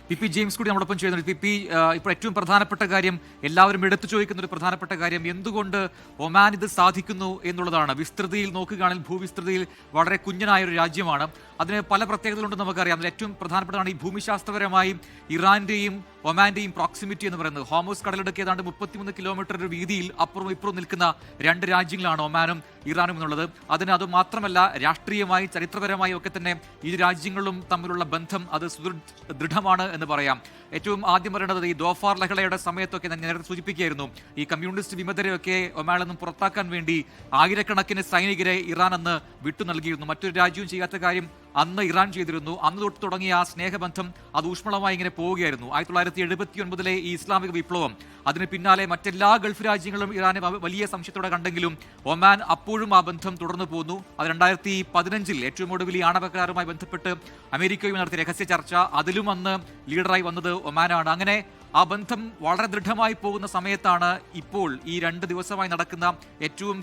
P James കൂടി നമ്മളൊപ്പം ചെയ്യുന്നുണ്ട്. ഇപ്പോൾ ഏറ്റവും പ്രധാനപ്പെട്ട കാര്യം, എല്ലാവരും എടുത്തു ചോദിക്കുന്ന ഒരു പ്രധാനപ്പെട്ട കാര്യം, എന്തുകൊണ്ട് ഒമാൻ ഇത് സാധിക്കുന്നു എന്നുള്ളതാണ്. വിസ്തൃതിയിൽ നോക്കുകയാണെങ്കിൽ ഭൂവിസ്തൃതിയിൽ വളരെ കുഞ്ഞനായ ഒരു രാജ്യമാണ്. അതിന് പല പ്രത്യേകതകളുണ്ടെന്ന് നമുക്കറിയാം. അതിൽ ഏറ്റവും പ്രധാനപ്പെട്ടതാണ് ഈ ഭൂമിശാസ്ത്രപരമായി ഇറാന്റെയും ഒമാന്റെയും പ്രോക്സിമിറ്റി എന്ന് പറയുന്നത്. ഹോമോസ് കടലിടുക്ക് ഏതാണ്ട് 33 കിലോമീറ്റർ ഒരു വീതിയിൽ അപ്പുറവും ഇപ്പുറവും നിൽക്കുന്ന രണ്ട് രാജ്യങ്ങളാണ് ഒമാനും ഇറാനും എന്നുള്ളത്. അത് മാത്രമല്ല, രാഷ്ട്രീയമായി ചരിത്രപരമായി ഒക്കെ തന്നെ ഈ രാജ്യങ്ങളും തമ്മിലുള്ള ബന്ധം അത് ദൃഢമാണ് എന്ന് പറയാം. ഏറ്റവും ആദ്യം പറയേണ്ടത് ഈ ദോഫാർ ലഹളയുടെ സമയത്തൊക്കെ ഞാൻ നേരത്തെ സൂചിപ്പിക്കുകയായിരുന്നു, ഈ കമ്മ്യൂണിസ്റ്റ് വിമതരെയൊക്കെ ഒമാനിൽ നിന്നും പുറത്താക്കാൻ വേണ്ടി ആയിരക്കണക്കിന് സൈനികരെ ഇറാൻ അന്ന് വിട്ടു നൽകിയിരുന്നു. മറ്റൊരു രാജ്യവും ചെയ്യാത്ത കാര്യം അന്ന് ഇറാൻ ചെയ്തിരുന്നു. അന്ന് തൊട്ട് തുടങ്ങിയ ആ സ്നേഹബന്ധം അത് ഊഷ്മളമായി ഇങ്ങനെ പോവുകയായിരുന്നു. 1979 ഈ ഇസ്ലാമിക വിപ്ലവം, അതിന് പിന്നാലെ മറ്റെല്ലാ ഗൾഫ് രാജ്യങ്ങളും ഇറാനെ വലിയ സംശയത്തോടെ കണ്ടെങ്കിലും ഒമാൻ അപ്പോഴും ആ ബന്ധം തുടർന്നു പോന്നു. അത് 2015 ഏറ്റവും ഒടുവിൽ ഈ ആണവ കരാറുമായി ബന്ധപ്പെട്ട് അമേരിക്കയുമായി നടത്തിയ രഹസ്യ ചർച്ച, അതിലും അന്ന് ലീഡറായി വന്നത് ഒമാനാണ്. അങ്ങനെ ആ ബന്ധം വളരെ ദൃഢമായി പോകുന്ന സമയത്താണ് ഇപ്പോൾ ഈ 2 ദിവസമായി നടക്കുന്ന ഏറ്റവും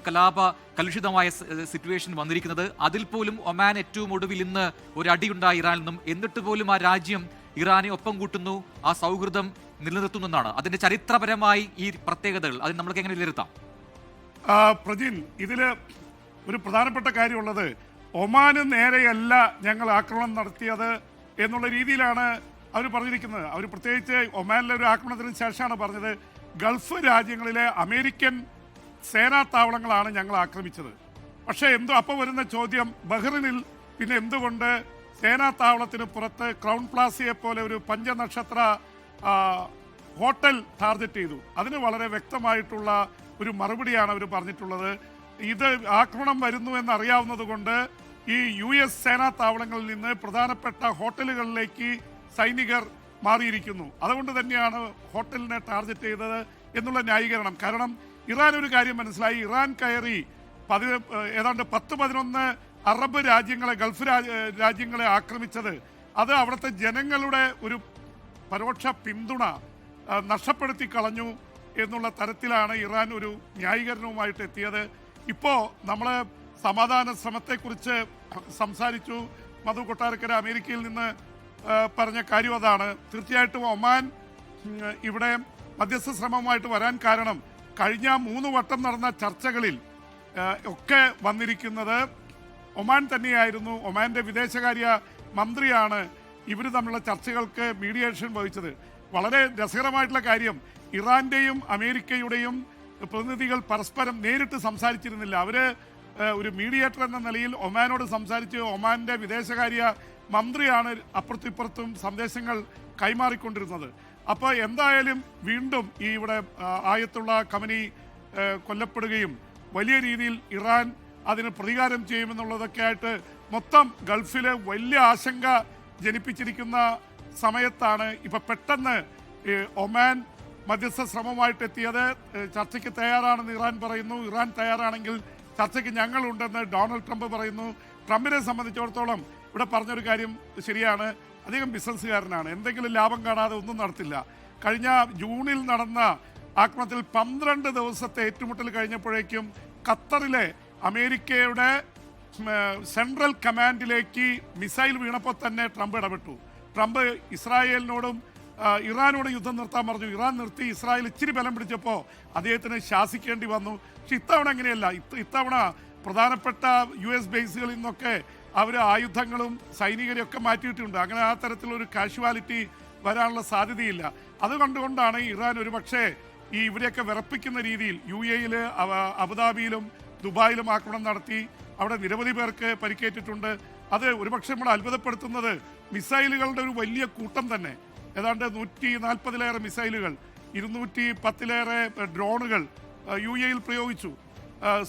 കലുഷിതമായ സിറ്റുവേഷൻ വന്നിരിക്കുന്നത്. അതിൽ പോലും ഒമാൻ ഏറ്റവും ഒടുവിൽ ഇന്ന് ഒരു അടിയുണ്ടായി ഇറാനിൽ നിന്നും. എന്നിട്ട് പോലും ആ രാജ്യം ഇറാനെ ഒപ്പം കൂട്ടുന്നു, ആ സൗഹൃദം നിലനിർത്തുന്നതാണ്. അതിന്റെ ചരിത്രപരമായി ഈ പ്രത്യേകതകൾ അതിന് നമ്മൾക്ക് എങ്ങനെ വിലയിരുത്താം? പ്രജിൻ, ഇതില് ഒരു പ്രധാനപ്പെട്ട കാര്യമുള്ളത്, ഒമാന് നേരെയല്ല ഞങ്ങൾ ആക്രമണം നടത്തിയത് എന്നുള്ള രീതിയിലാണ് അവർ പറഞ്ഞിരിക്കുന്നത്. അവർ പ്രത്യേകിച്ച് ഒമാനിലെ ഒരു ആക്രമണത്തിന് ശേഷമാണ് പറഞ്ഞത്, ഗൾഫ് രാജ്യങ്ങളിലെ അമേരിക്കൻ സേനാ താവളങ്ങളാണ് ഞങ്ങൾ ആക്രമിച്ചത്. പക്ഷേ അപ്പോൾ വരുന്ന ചോദ്യം, ബഹ്റിനിൽ പിന്നെ എന്തുകൊണ്ട് സേനാ താവളത്തിന് പുറത്ത് ക്രൗൺ പ്ലാസയെ പോലെ ഒരു പഞ്ചനക്ഷത്ര ഹോട്ടൽ ടാർഗറ്റ് ചെയ്തു? അതിന് വളരെ വ്യക്തമായിട്ടുള്ള ഒരു മറുപടിയാണ് അവർ പറഞ്ഞിട്ടുള്ളത്. ഇത് ആക്രമണം വരുന്നു എന്നറിയാവുന്നത് കൊണ്ട് ഈ US സേനാ താവളങ്ങളിൽ നിന്ന് പ്രധാനപ്പെട്ട ഹോട്ടലുകളിലേക്ക് സൈനികർ മാറിയിരിക്കുന്നു. അതുകൊണ്ട് തന്നെയാണ് ഹോട്ടലിനെ ടാർഗറ്റ് ചെയ്തത് എന്നുള്ള ന്യായീകരണം. കാരണം ഇറാൻ ഒരു കാര്യം മനസ്സിലായി, ഇറാൻ കയറി ഏതാണ്ട് 10-11 അറബ് രാജ്യങ്ങളെ, ഗൾഫ് രാജ്യങ്ങളെ ആക്രമിച്ചത് അത് അവിടുത്തെ ജനങ്ങളുടെ ഒരു പരോക്ഷ പിന്തുണ നഷ്ടപ്പെടുത്തി കളഞ്ഞു എന്നുള്ള തരത്തിലാണ് ഇറാൻ ഒരു ന്യായീകരണവുമായിട്ട് എത്തിയത്. ഇപ്പോൾ നമ്മൾ സമാധാന ശ്രമത്തെക്കുറിച്ച് സംസാരിച്ചു. മധു കൊട്ടാരക്കര അമേരിക്കയിൽ നിന്ന് പറഞ്ഞ കാര്യം അതാണ്. തീർച്ചയായിട്ടും ഒമാൻ ഇവിടെ മധ്യസ്ഥ ശ്രമമായിട്ട് വരാൻ കാരണം, കഴിഞ്ഞ 3 വട്ടം നടന്ന ചർച്ചകളിൽ ഒക്കെ വന്നിരിക്കുന്നത് ഒമാൻ തന്നെയായിരുന്നു. ഒമാൻ്റെ വിദേശകാര്യ മന്ത്രിയാണ് ഇവർ തമ്മിലുള്ള ചർച്ചകൾക്ക് മീഡിയേഷൻ വഹിച്ചത്. വളരെ രസകരമായിട്ടുള്ള കാര്യം, ഇറാന്റെയും അമേരിക്കയുടെയും പ്രതിനിധികൾ പരസ്പരം നേരിട്ട് സംസാരിച്ചിരുന്നില്ല. അവർ ഒരു മീഡിയേറ്റർ എന്ന നിലയിൽ ഒമാനോട് സംസാരിച്ച് ഒമാൻ്റെ വിദേശകാര്യ മന്ത്രിയാണ് അപ്പുറത്തും ഇപ്പുറത്തും സന്ദേശങ്ങൾ കൈമാറിക്കൊണ്ടിരുന്നത്. അപ്പോൾ എന്തായാലും വീണ്ടും ഈ ഇവിടെ ആയത്തുള്ള ഖമനി കൊല്ലപ്പെടുകയും വലിയ രീതിയിൽ ഇറാൻ അതിന് പ്രതികാരം ചെയ്യുമെന്നുള്ളതൊക്കെ ആയിട്ട് മൊത്തം ഗൾഫിലെ വലിയ ആശങ്ക ജനിപ്പിച്ചിരിക്കുന്ന സമയത്താണ് ഇപ്പം പെട്ടെന്ന് ഒമാൻ മധ്യസ്ഥ ശ്രമമായിട്ട് എത്തിയത്. ചർച്ചയ്ക്ക് തയ്യാറാണെന്ന് ഇറാൻ പറയുന്നു. ഇറാൻ തയ്യാറാണെങ്കിൽ ചർച്ചയ്ക്ക് ഞങ്ങളുണ്ടെന്ന് ഡൊണാൾഡ് ട്രംപ് പറയുന്നു. ട്രംപിനെ സംബന്ധിച്ചിടത്തോളം ഇവിടെ പറഞ്ഞൊരു കാര്യം ശരിയാണ്, അദ്ദേഹം ബിസിനസ്സുകാരനാണ്, എന്തെങ്കിലും ലാഭം കാണാതെ ഒന്നും നടത്തില്ല. കഴിഞ്ഞ ജൂണിൽ നടന്ന ആക്രമണത്തിൽ 12 ദിവസത്തെ ഏറ്റുമുട്ടൽ കഴിഞ്ഞപ്പോഴേക്കും ഖത്തറിലെ അമേരിക്കയുടെ സെൻട്രൽ കമാൻഡിലേക്ക് മിസൈൽ വീണപ്പോൾ തന്നെ ട്രംപ് ഇടപെട്ടു. ട്രംപ് ഇസ്രായേലിനോടും ഇറാനോട് യുദ്ധം നിർത്താൻ പറഞ്ഞു. ഇറാൻ നിർത്തി. ഇസ്രായേൽ ഇച്ചിരി ബലം പിടിച്ചപ്പോൾ അദ്ദേഹത്തിന് ശാസിക്കേണ്ടി വന്നു. പക്ഷെ ഇത്തവണ അങ്ങനെയല്ല. ഇത്തവണ പ്രധാനപ്പെട്ട US ബേസുകളിൽ നിന്നൊക്കെ അവർ ആയുധങ്ങളും സൈനികരെയൊക്കെ മാറ്റിയിട്ടുണ്ട്. അങ്ങനെ ആ തരത്തിലൊരു കാഷ്വാലിറ്റി വരാനുള്ള സാധ്യതയില്ല. അതുകൊണ്ടാണ് ഇറാൻ ഒരു പക്ഷേ ഈ ഇവരെയൊക്കെ വിറപ്പിക്കുന്ന രീതിയിൽ UAE-യിൽ, അബുദാബിയിലും ദുബായിലും ആക്രമണം നടത്തി. അവിടെ നിരവധി പേർക്ക് പരിക്കേറ്റിട്ടുണ്ട്. അത് ഒരുപക്ഷെ നമ്മൾ അത്ഭുതപ്പെടുത്തുന്നത്, മിസൈലുകളുടെ ഒരു വലിയ കൂട്ടം തന്നെ, ഏതാണ്ട് 140-ലേറെ മിസൈലുകൾ, 210-ലേറെ ഡ്രോണുകൾ UAE-യിൽ പ്രയോഗിച്ചു.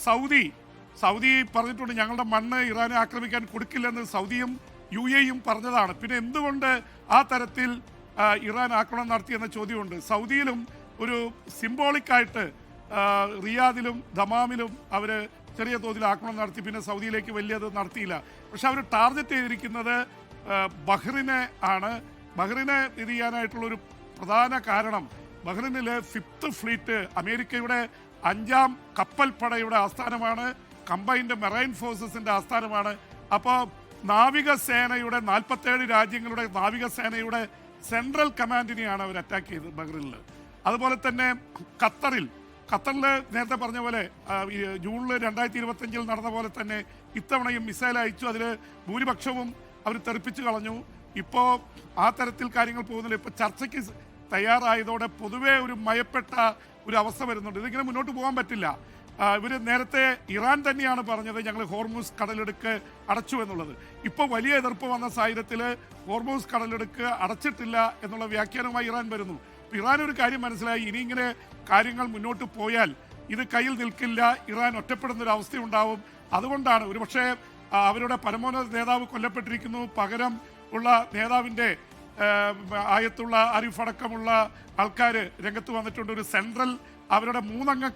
സൗദി പറഞ്ഞിട്ടുണ്ട്, ഞങ്ങളുടെ മണ്ണ് ഇറാനെ ആക്രമിക്കാൻ കൊടുക്കില്ലെന്ന് സൗദിയും UAE-യും പറഞ്ഞതാണ്. പിന്നെ എന്തുകൊണ്ട് ആ തരത്തിൽ ഇറാൻ ആക്രമണം നടത്തിയെന്ന ചോദ്യമുണ്ട്. സൗദിയിലും ഒരു സിംബോളിക്കായിട്ട് റിയാദിലും ദമാമിലും അവർ ചെറിയ തോതിൽ ആക്രമണം നടത്തി. പിന്നെ സൗദിയിലേക്ക് വലിയത് നടത്തിയില്ല. പക്ഷെ അവർ ടാർഗറ്റ് ചെയ്തിരിക്കുന്നത് ബഹ്റിനെ ആണ്. ബഹ്റിനെ ഇത് ചെയ്യാനായിട്ടുള്ളൊരു പ്രധാന കാരണം, ബഹ്റിനിലെ 5th ഫ്ലീറ്റ് അമേരിക്കയുടെ 5ാം കപ്പൽപ്പടയുടെ ആസ്ഥാനമാണ്, കമ്പൈൻഡ് മെറൈൻ ഫോഴ്സസിൻ്റെ ആസ്ഥാനമാണ്. അപ്പോൾ നാവികസേനയുടെ 47 രാജ്യങ്ങളുടെ നാവികസേനയുടെ സെൻട്രൽ കമാൻഡിനെയാണ് അവർ അറ്റാക്ക് ചെയ്തത് ബഹ്റിനിൽ. അതുപോലെ തന്നെ ഖത്തറിൽ നേരത്തെ പറഞ്ഞ പോലെ ജൂണിൽ 2025 നടന്ന പോലെ തന്നെ ഇത്തവണയും മിസൈൽ അയച്ചു. അതിൽ ഭൂരിപക്ഷവും അവർ തെറിപ്പിച്ചു കളഞ്ഞു. ഇപ്പോൾ ആ തരത്തിൽ കാര്യങ്ങൾ പോകുന്നില്ല. ഇപ്പോൾ ചർച്ചയ്ക്ക് തയ്യാറായതോടെ പൊതുവേ ഒരു മയപ്പെട്ട ഒരു അവസ്ഥ വരുന്നുണ്ട്. ഇതിങ്ങനെ മുന്നോട്ട് പോകാൻ പറ്റില്ല. ഇവർ നേരത്തെ ഇറാൻ തന്നെയാണ് പറഞ്ഞത് ഞങ്ങൾ ഹോർമൂസ് കടലിടുക്ക് അടച്ചു എന്നുള്ളത്. ഇപ്പോൾ വലിയ എതിർപ്പ് വന്ന സാഹചര്യത്തിൽ ഹോർമൂസ് കടലിടുക്ക് അടച്ചിട്ടില്ല എന്നുള്ള വ്യാഖ്യാനവുമായി ഇറാൻ വരുന്നു. ഇറാൻ ഒരു കാര്യം മനസ്സിലായി, ഇനി ഇങ്ങനെ കാര്യങ്ങൾ മുന്നോട്ട് പോയാൽ ഇത് കയ്യിൽ നിൽക്കില്ല, ഇറാൻ ഒറ്റപ്പെടുന്ന ഒരു അവസ്ഥയുണ്ടാവും. അതുകൊണ്ടാണ് ഒരുപക്ഷെ അവരുടെ പരമോന്നത നേതാവ് കൊല്ലപ്പെട്ടിരിക്കുന്നു, പകരം ഉള്ള നേതാവിൻ്റെ ആയത്തുള്ള ആരിഫ് അടക്കമുള്ള ആൾക്കാർ രംഗത്ത് വന്നിട്ടുണ്ട്. ഒരു സെൻട്രൽ അവരുടെ 3 അംഗ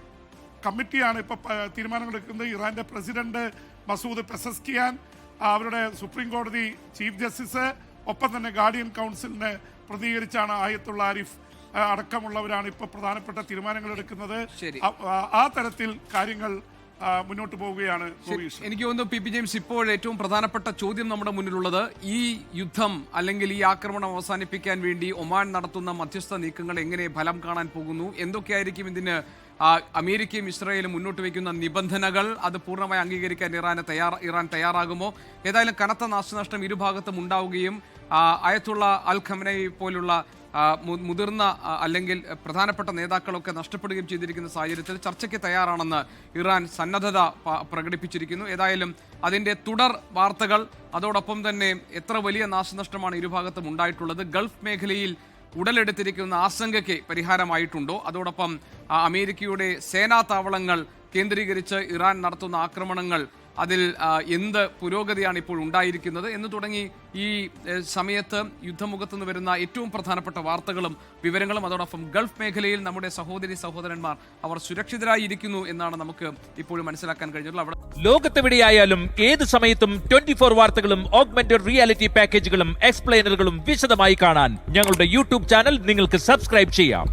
കമ്മിറ്റിയാണ് ഇപ്പോൾ തീരുമാനങ്ങൾ എടുക്കുന്നത്. ഇറാന്റെ പ്രസിഡന്റ് മസൂദ് പെസസ്കിയാൻ, അവരുടെ സുപ്രീം കോടതി ചീഫ് ജസ്റ്റിസ്, ഒപ്പം തന്നെ ഗാർഡിയൻ കൗൺസിലിനെ പ്രതികരിച്ചാണ് ആയത്തുള്ള ആരിഫ് അടക്കമുള്ളവരാണ് ഇപ്പോൾ പ്രധാനപ്പെട്ട തീരുമാനങ്ങൾ എടുക്കുന്നത്. ആ തരത്തിൽ കാര്യങ്ങൾ മുന്നോട്ട് പോവുകയാണ്. എനിക്ക് തോന്നുന്നു പി ജെയിംസ്, ഇപ്പോൾ ഏറ്റവും പ്രധാനപ്പെട്ട ചോദ്യം നമ്മുടെ മുന്നിലുള്ളത് ഈ യുദ്ധം അല്ലെങ്കിൽ ഈ ആക്രമണം അവസാനിപ്പിക്കാൻ വേണ്ടി ഒമാൻ നടത്തുന്ന മധ്യസ്ഥ നീക്കങ്ങൾ എങ്ങനെ ഫലം കാണാൻ പോകുന്നു, എന്തൊക്കെയായിരിക്കും ഇതിന് അമേരിക്കയും ഇസ്രായേലും മുന്നോട്ട് വയ്ക്കുന്ന നിബന്ധനകൾ, അത് പൂർണ്ണമായി അംഗീകരിക്കാൻ ഇറാൻ തയ്യാറാകുമോ? ഏതായാലും കനത്ത നാശനഷ്ടം ഇരുഭാഗത്തും ഉണ്ടാവുകയും അയത്തുള്ള അൽ ഖമനയി പോലുള്ള മുതിർന്ന അല്ലെങ്കിൽ പ്രധാനപ്പെട്ട നേതാക്കളൊക്കെ നഷ്ടപ്പെടുകയും ചെയ്തിരിക്കുന്ന സാഹചര്യത്തിൽ ചർച്ചയ്ക്ക് തയ്യാറാണെന്ന് ഇറാൻ സന്നദ്ധത പ്രകടിപ്പിച്ചിരിക്കുന്നു. ഏതായാലും അതിൻ്റെ തുടർ വാർത്തകൾ, അതോടൊപ്പം തന്നെ എത്ര വലിയ നാശനഷ്ടമാണ് ഇരുഭാഗത്തും ഉണ്ടായിട്ടുള്ളത്, ഗൾഫ് മേഖലയിൽ ഉടലെടുത്തിരിക്കുന്ന ആശങ്കയ്ക്ക് പരിഹാരമായിട്ടുണ്ടോ, അതോടൊപ്പം അമേരിക്കയുടെ സേനാ താവളങ്ങൾ കേന്ദ്രീകരിച്ച് ഇറാൻ നടത്തുന്ന ആക്രമണങ്ങൾ അതിൽ എന്ത് പുരോഗതിയാണ് ഇപ്പോൾ ഉണ്ടായിരിക്കുന്നത് എന്ന് തുടങ്ങി ഈ സമയത്ത് യുദ്ധമുഖത്ത് നിന്ന് വരുന്ന ഏറ്റവും പ്രധാനപ്പെട്ട വാർത്തകളും വിവരങ്ങളും, അതോടൊപ്പം ഗൾഫ് മേഖലയിൽ നമ്മുടെ സഹോദരന്മാർ അവർ സുരക്ഷിതരായിരിക്കുന്നു എന്നാണ് നമുക്ക് ഇപ്പോഴും മനസ്സിലാക്കാൻ കഴിഞ്ഞിട്ടുള്ളത്. ലോകത്തെവിടെയായാലും ഏത് സമയത്തും 24 വാർത്തകളും ഓഗ്മെന്റഡ് റിയാലിറ്റി പാക്കേജുകളും എക്സ്പ്ലെയിനറുകളും വിശദമായി കാണാൻ ഞങ്ങളുടെ യൂട്യൂബ് ചാനൽ നിങ്ങൾക്ക് സബ്സ്ക്രൈബ് ചെയ്യാം.